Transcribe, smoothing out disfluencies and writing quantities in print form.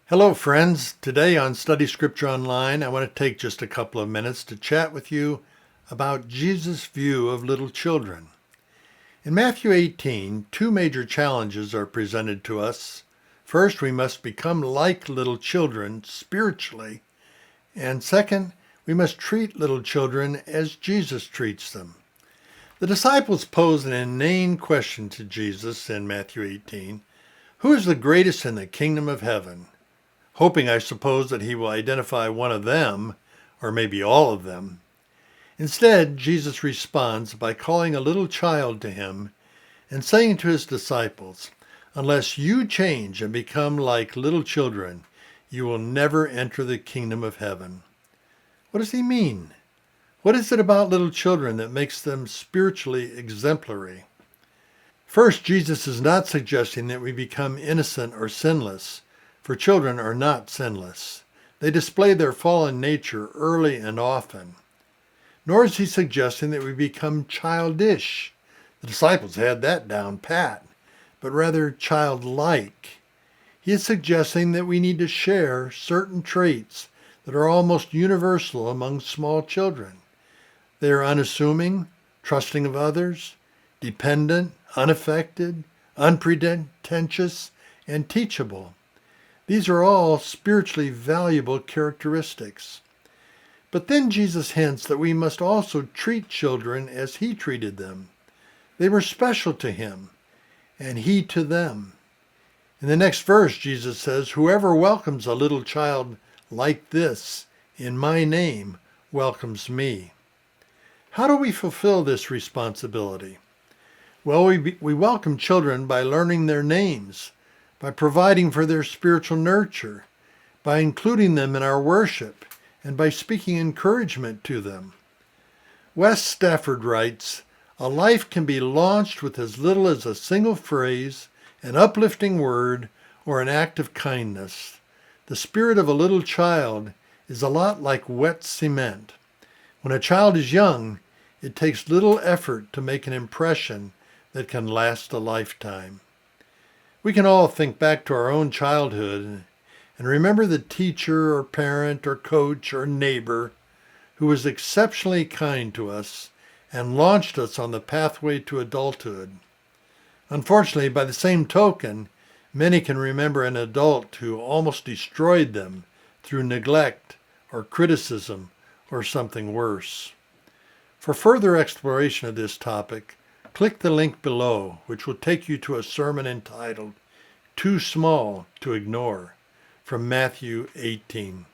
Hello, friends. Today on Study Scripture Online, I want to take just a couple of minutes to chat with you about Jesus' view of little children. In Matthew 18, two major challenges are presented to us. First, we must become like little children spiritually. And second, we must treat little children as Jesus treats them. The disciples pose an inane question to Jesus in Matthew 18. Who is the greatest in the kingdom of heaven? Hoping, I suppose, that he will identify one of them, or maybe all of them. Instead, Jesus responds by calling a little child to him and saying to his disciples, "Unless you change and become like little children, you will never enter the kingdom of heaven." What does he mean? What is it about little children that makes them spiritually exemplary? First, Jesus is not suggesting that we become innocent or sinless, for children are not sinless. They display their fallen nature early and often. Nor is he suggesting that we become childish. The disciples had that down pat, but rather childlike. He is suggesting that we need to share certain traits that are almost universal among small children. They are unassuming, trusting of others, dependent, unaffected, unpretentious, and teachable. These are all spiritually valuable characteristics. But then Jesus hints that we must also treat children as he treated them. They were special to him, and he to them. In the next verse, Jesus says, "Whoever welcomes a little child like this in my name welcomes me." How do we fulfill this responsibility? Well, we welcome children by learning their names, by providing for their spiritual nurture, by including them in our worship, and by speaking encouragement to them. Wes Stafford writes, "A life can be launched with as little as a single phrase, an uplifting word, or an act of kindness. The spirit of a little child is a lot like wet cement. When a child is young, it takes little effort to make an impression that can last a lifetime." We can all think back to our own childhood and remember the teacher or parent or coach or neighbor who was exceptionally kind to us and launched us on the pathway to adulthood. Unfortunately, by the same token, many can remember an adult who almost destroyed them through neglect or criticism or something worse. For further exploration of this topic, click the link below, which will take you to a sermon entitled "Too Small to Ignore" from Matthew 18.